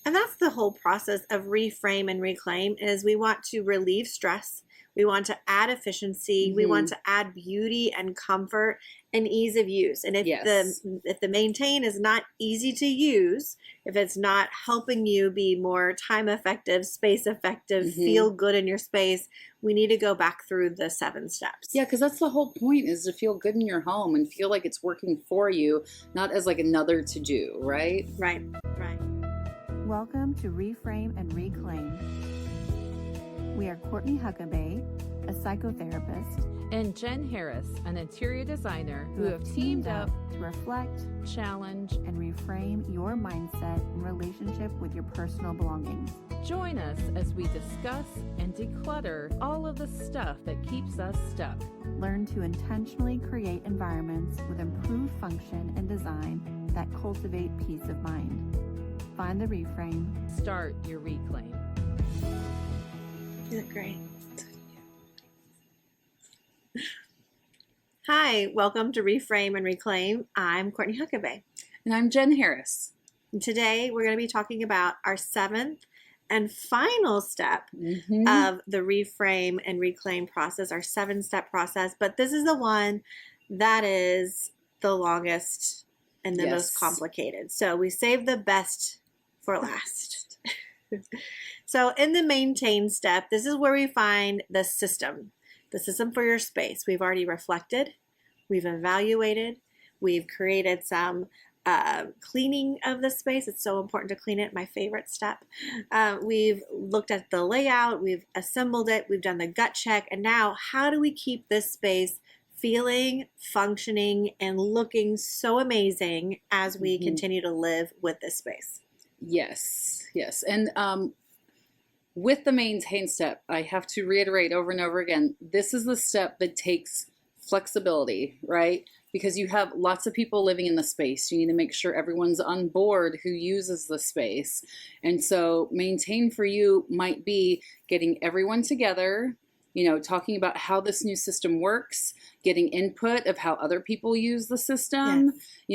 And that's the whole process of reframe and reclaim is we want to relieve stress. We want to add efficiency. We want to add beauty and comfort and ease of use. And if the maintain is not easy to use, if it's not helping you be more time effective, space effective, feel good in your space, we need to go back through the 7 steps. Yeah, because that's the whole point, is to feel good in your home and feel like it's working for you, not as like another to do, right? Right. Welcome to Reframe and Reclaim. We are Courtney Huckabee, a psychotherapist, and Jen Harris, an interior designer who have teamed up to reflect, challenge, and reframe your mindset in relationship with your personal belongings. Join us as we discuss and declutter all of the stuff that keeps us stuck. Learn to intentionally create environments with improved function and design that cultivate peace of mind. Find the reframe. Start your reclaim. You look great. Hi, welcome to Reframe and Reclaim. I'm Courtney Huckabee. And I'm Jen Harris. And today we're going to be talking about our 7th and final step of the Reframe and Reclaim process, our 7-step process. But this is the one that is the longest and the most complicated. So we saved the best for last. So in the maintain step, this is where we find the system for your space. We've already reflected, we've evaluated, we've created some cleaning of the space. It's so important to clean it, my favorite step. We've looked at the layout, we've assembled it, we've done the gut check, and now how do we keep this space feeling, functioning, and looking so amazing as we continue to live with this space? Yes. And with the maintain step, I have to reiterate over and over again, this is the step that takes flexibility, right? Because you have lots of people living in the space. You need to make sure everyone's on board who uses the space. And so maintain for you might be getting everyone together, talking about how this new system works, getting input of how other people use the system,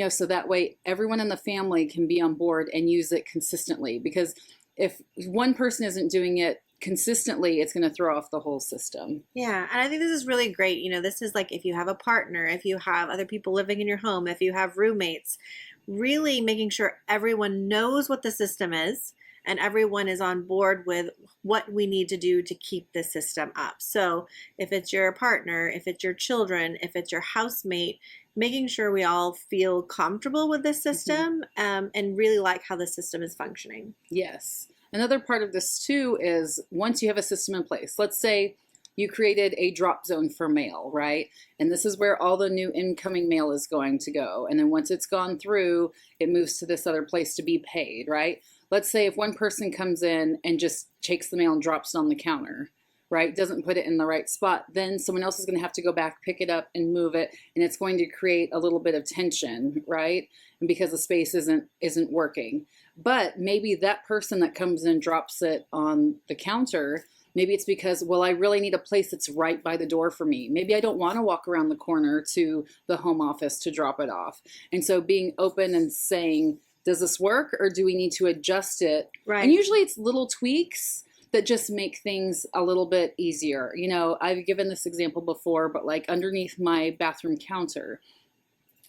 so that way everyone in the family can be on board and use it consistently. Because if one person isn't doing it consistently, it's going to throw off the whole system. Yeah, and I think this is really great. This is like if you have a partner, if you have other people living in your home, if you have roommates, really making sure everyone knows what the system is and everyone is on board with what we need to do to keep the system up. So if it's your partner, if it's your children, if it's your housemate, making sure we all feel comfortable with this system and really like how the system is functioning. Yes. Another part of this too is once you have a system in place, let's say you created a drop zone for mail, right? And this is where all the new incoming mail is going to go. And then once it's gone through, it moves to this other place to be paid, right? Let's say if one person comes in and just takes the mail and drops it on the counter, right? Doesn't put it in the right spot, then someone else is going to have to go back, pick it up and move it. And it's going to create a little bit of tension, right? And because the space isn't working. But maybe that person that comes in and drops it on the counter, maybe it's because, well, I really need a place that's right by the door for me. Maybe I don't want to walk around the corner to the home office to drop it off. And so being open and saying, does this work or do we need to adjust it? Right. And usually it's little tweaks that just make things a little bit easier. I've given this example before, but like underneath my bathroom counter,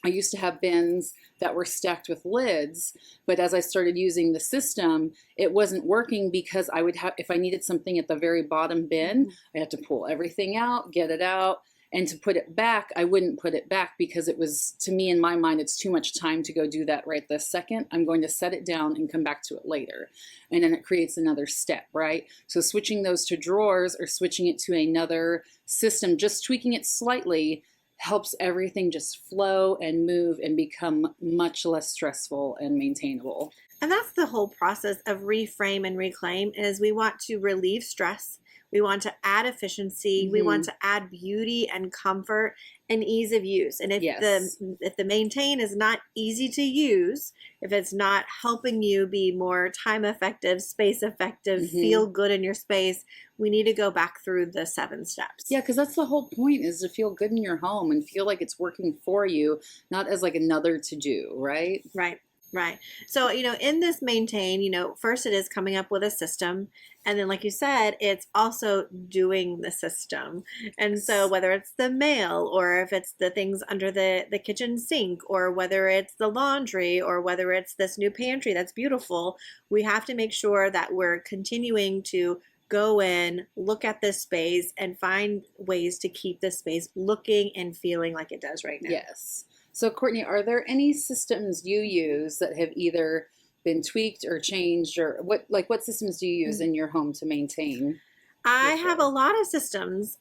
I used to have bins that were stacked with lids, but as I started using the system, it wasn't working because I would have, if I needed something at the very bottom bin, I had to pull everything out, get it out, and to put it back, I wouldn't put it back because it was, to me in my mind, it's too much time to go do that right this second. I'm going to set it down and come back to it later. And then it creates another step, right? So switching those to drawers or switching it to another system, just tweaking it slightly, helps everything just flow and move and become much less stressful and maintainable. And that's the whole process of reframe and reclaim is we want to relieve stress. We want to add efficiency. We want to add beauty and comfort and ease of use. And if the maintain is not easy to use, if it's not helping you be more time effective, space effective, feel good in your space, we need to go back through the 7 steps. Yeah, because that's the whole point, is to feel good in your home and feel like it's working for you, not as like another to do, right? Right. Right. So, in this maintain, first it is coming up with a system. And then, like you said, it's also doing the system. And so, whether it's the mail or if it's the things under the kitchen sink or whether it's the laundry or whether it's this new pantry that's beautiful, we have to make sure that we're continuing to go in, look at this space, and find ways to keep this space looking and feeling like it does right now. Yes. So, Courtney, are there any systems you use that have either been tweaked or changed, or what systems do you use in your home to maintain? I have a lot of systems.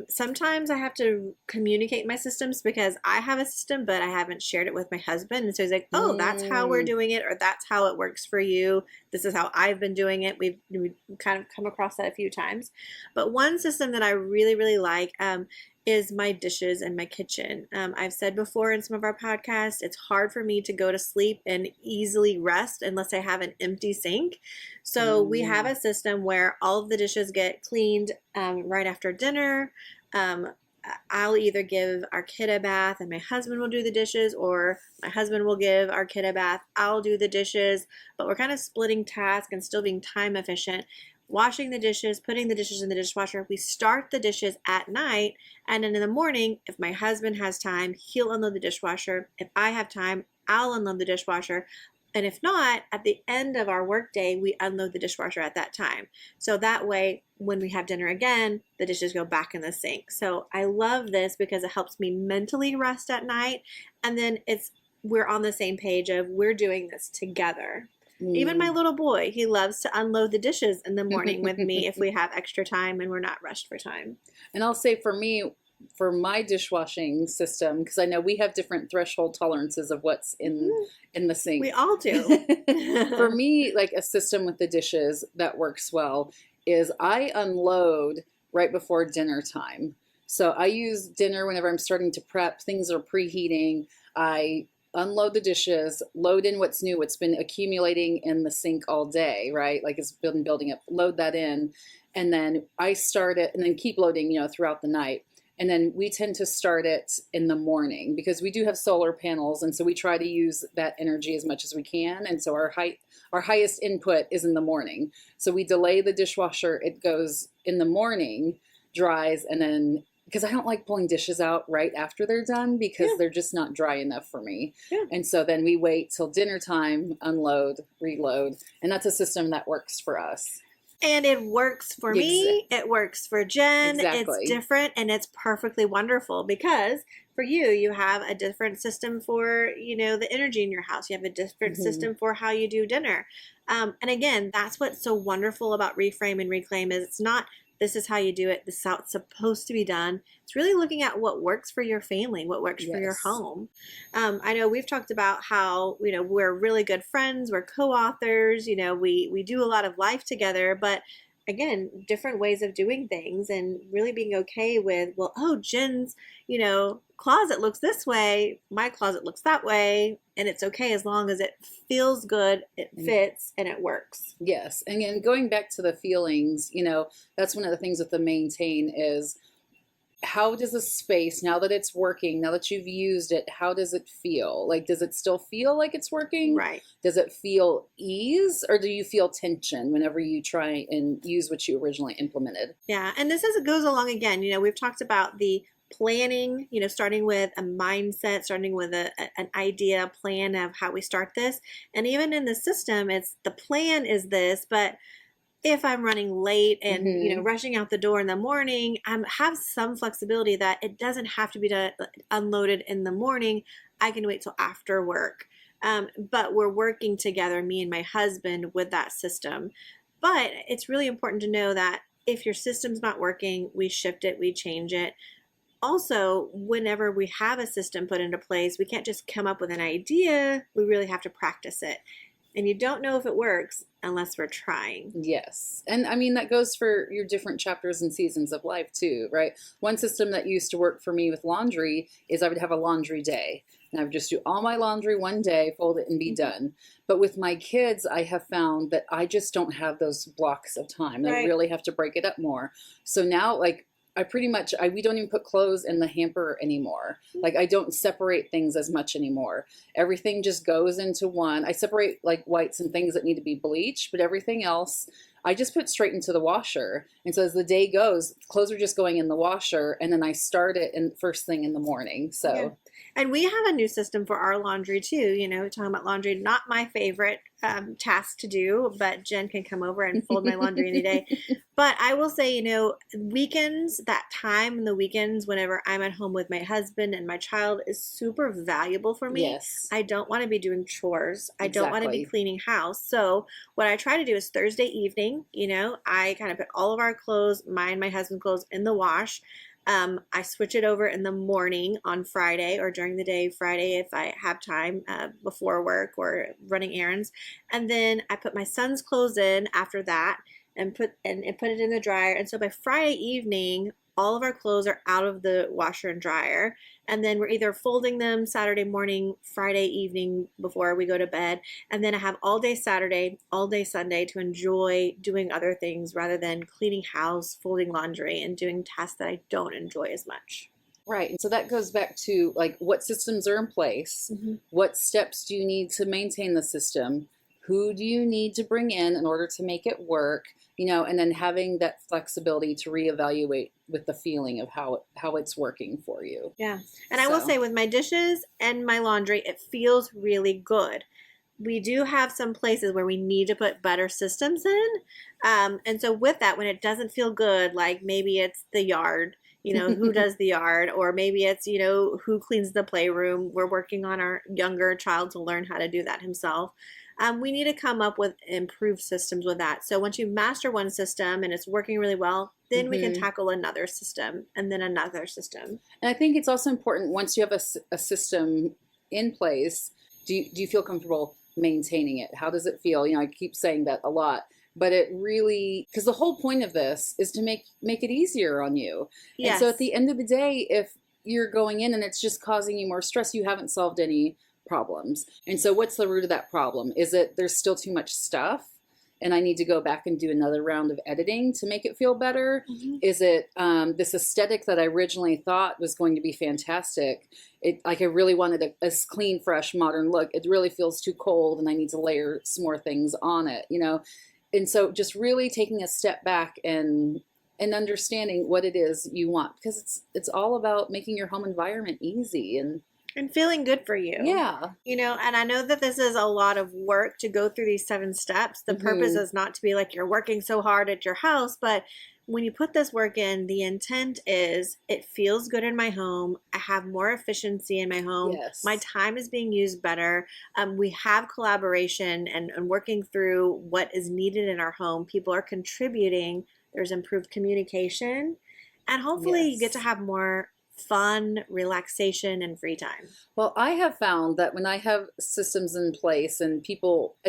Sometimes I have to communicate my systems because I have a system, but I haven't shared it with my husband. And so he's like, oh, that's how we're doing it, or that's how it works for you. This is how I've been doing it. We've kind of come across that a few times. But one system that I really, really like is my dishes and my kitchen. I've said before in some of our podcasts, it's hard for me to go to sleep and easily rest unless I have an empty sink. So we have a system where all of the dishes get cleaned right after dinner. I'll either give our kid a bath and my husband will do the dishes, or my husband will give our kid a bath. I'll do the dishes, but we're kind of splitting tasks and still being time efficient. Washing the dishes, putting the dishes in the dishwasher. We start the dishes at night, and then in the morning, if my husband has time, he'll unload the dishwasher. If I have time, I'll unload the dishwasher. And if not, at the end of our workday, we unload the dishwasher at that time. So that way, when we have dinner again, the dishes go back in the sink. So I love this because it helps me mentally rest at night. And then we're on the same page of we're doing this together. Even my little boy, he loves to unload the dishes in the morning with me if we have extra time and we're not rushed for time. And I'll say for me, for my dishwashing system, because I know we have different threshold tolerances of what's in the sink. We all do. For me, like a system with the dishes that works well is I unload right before dinner time. So I use dinner whenever I'm starting to prep, things are preheating. I unload the dishes, load in what's new, what's been accumulating in the sink all day, right? Like it's been building up, load that in. And then I start it and then keep loading, throughout the night. And then we tend to start it in the morning because we do have solar panels. And so we try to use that energy as much as we can. And so our highest input is in the morning. So we delay the dishwasher. It goes in the morning, dries, and then because I don't like pulling dishes out right after they're done because they're just not dry enough for me. Yeah. And so then we wait till dinner time, unload, reload. And that's a system that works for us. And it works for me. It works for Jen. Exactly. It's different and it's perfectly wonderful because for you have a different system for, the energy in your house. You have a different system for how you do dinner. And again, that's what's so wonderful about Reframe and Reclaim is it's not this is how you do it. This is how it's supposed to be done. It's really looking at what works for your family, what works for your home. I know we've talked about how, we're really good friends. We're co-authors. We do a lot of life together, but again, different ways of doing things and really being okay with, Jen's, closet looks this way. My closet looks that way. And it's okay as long as it feels good, it fits, and it works. Yes. And again, going back to the feelings, that's one of the things with the maintain is how does a space, now that it's working, now that you've used it, how does it feel? Like, does it still feel like it's working? Right. Does it feel ease or do you feel tension whenever you try and use what you originally implemented? Yeah. And this goes along again, we've talked about the planning, starting with a mindset, starting with an idea plan of how we start this. And even in the system, it's the plan is this, but if I'm running late and, rushing out the door in the morning, I have some flexibility that it doesn't have to be unloaded in the morning. I can wait till after work. But we're working together, me and my husband, with that system. But it's really important to know that if your system's not working, we shift it, we change it. Also, whenever we have a system put into place, we can't just come up with an idea. We really have to practice it. And you don't know if it works unless we're trying. Yes. And I mean, that goes for your different chapters and seasons of life too, right? One system that used to work for me with laundry is I would have a laundry day. And I would just do all my laundry one day, fold it and be done. But with my kids, I have found that I just don't have those blocks of time. Right. I really have to break it up more. So now, I pretty much, we don't even put clothes in the hamper anymore. Like I don't separate things as much anymore. Everything just goes into one. I separate like whites and things that need to be bleached, but everything else I just put straight into the washer. And so as the day goes, clothes are just going in the washer, and then I start it in first thing in the morning. So. Yeah. And we have a new system for our laundry too. You know, talking about laundry, not my favorite task to do, but Jen can come over and fold my laundry any day. But I will say, you know, weekends, that time in the weekends whenever I'm at home with my husband and my child is super valuable for me. Yes. I don't want to be doing chores. I don't want to be Exactly. cleaning house. So what I try to do is Thursday evening, you know, I kind of put all of our clothes, mine and my husband's clothes, in the wash. I switch it over in the morning on Friday or during the day Friday if I have time before work or running errands. And then I put my son's clothes in after that and put it in the dryer. And so by Friday evening, all of our clothes are out of the washer and dryer. And then we're either folding them Saturday morning, Friday evening before we go to bed. And then I have all day Saturday, all day Sunday to enjoy doing other things rather than cleaning house, folding laundry, and doing tasks that I don't enjoy as much. Right. And so that goes back to like what systems are in place? Mm-hmm. What steps do you need to maintain the system? Who do you need to bring in order to make it work? You know, and then having that flexibility to reevaluate with the feeling of how it's working for you. Yeah. And I will say with my dishes and my laundry, it feels really good. We do have some places where we need to put better systems in. And so with that, when it doesn't feel good, like maybe it's the yard, you know, who does the yard, or maybe it's, you know, who cleans the playroom. We're working on our younger child to learn how to do that himself. We need to come up with improved systems with that. So once you master one system and it's working really well, then we can tackle another system and then another system. And I think it's also important once you have a system in place, do you feel comfortable maintaining it? How does it feel? You know, I keep saying that a lot, but it really, because the whole point of this is to make it easier on you. Yes. And so at the end of the day, if you're going in and it's just causing you more stress, you haven't solved any problems. And so what's the root of that problem? Is it there's still too much stuff and I need to go back and do another round of editing to make it feel better? Mm-hmm. Is it this aesthetic that I originally thought was going to be fantastic? Like I really wanted a clean, fresh, modern look. It really feels too cold and I need to layer some more things on it, you know? And so just really taking a step back and understanding what it is you want, because it's all about making your home environment easy and feeling good for you. Yeah. You know, and I know that this is a lot of work to go through these 7 steps. The purpose is not to be like you're working so hard at your house, but when you put this work in, the intent is it feels good in my home. I have more efficiency in my home. Yes. My time is being used better. We have collaboration and working through what is needed in our home. People are contributing. There's improved communication. And hopefully you get to have more fun, relaxation, and free time. Well, I have found that when I have systems in place and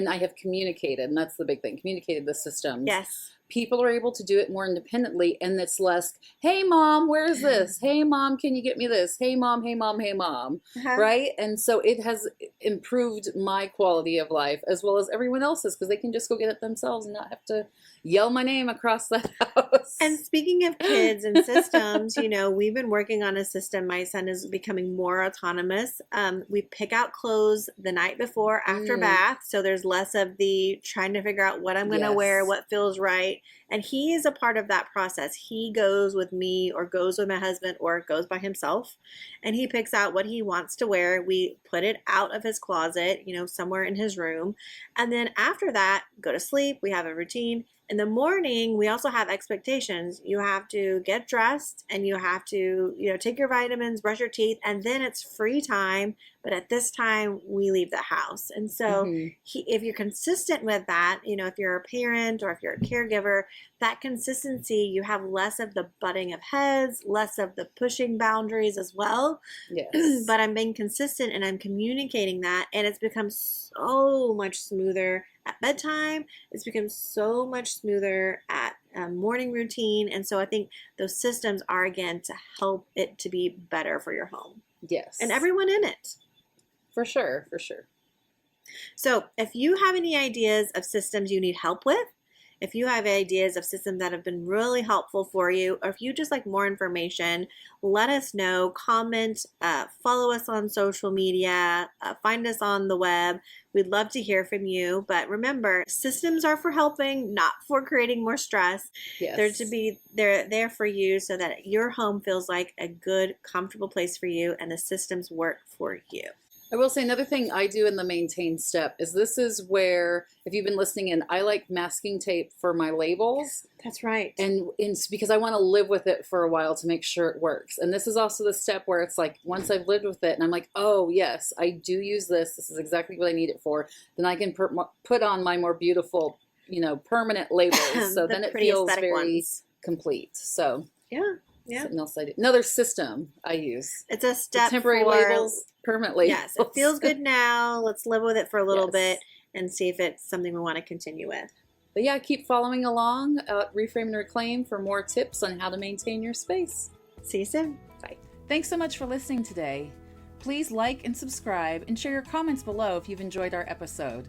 I have communicated, and that's the big thing, communicated the systems. Yes. People are able to do it more independently, and it's less, hey mom, where is this? Hey mom, can you get me this? Hey mom, hey mom, hey mom, right? And so it has improved my quality of life as well as everyone else's, because they can just go get it themselves and not have to yell my name across the house. And speaking of kids and systems, you know, we've been working on a system. My son is becoming more autonomous. We pick out clothes the night before after bath, so there's less of the trying to figure out what I'm going to wear, what feels right. And he is a part of that process. He goes with me or goes with my husband or goes by himself, and he picks out what he wants to wear. We put it out of his closet, you know, somewhere in his room. And then after that, go to sleep. We have a routine. In the morning, we also have expectations. You have to get dressed and you have to, you know, take your vitamins, brush your teeth, and then it's free time. But at this time, we leave the house. And so if you're consistent with that, you know, if you're a parent or if you're a caregiver, that consistency, you have less of the butting of heads, less of the pushing boundaries as well. Yes. But I'm being consistent and I'm communicating that, and it's become so much smoother at bedtime. It's become so much smoother at morning routine. And so I think those systems are, again, to help it to be better for your home. Yes. And everyone in it. For sure, for sure. So if you have any ideas of systems you need help with, If you have ideas of systems that have been really helpful for you, or if you just like more information, let us know. Comment, follow us on social media, find us on the web. We'd love to hear from you. But remember, systems are for helping, not for creating more stress. Yes. They're there for you so that your home feels like a good, comfortable place for you, and the systems work for you. I will say another thing I do in the maintain step is this is where, if you've been listening in, I like masking tape for my labels. That's right. And it's because I want to live with it for a while to make sure it works. And this is also the step where it's like, once I've lived with it and I'm like, oh yes, I do use this. This is exactly what I need it for. Then I can put on my more beautiful, permanent labels. So then it feels very complete. So yeah. Something else I do. Another system I use. It's a step temporary labels, permanent labels. Yes, it feels good now. Let's live with it for a little bit and see if it's something we want to continue with. But yeah, keep following along at Reframe and Reclaim for more tips on how to maintain your space. See you soon. Bye. Thanks so much for listening today. Please like and subscribe and share your comments below if you've enjoyed our episode.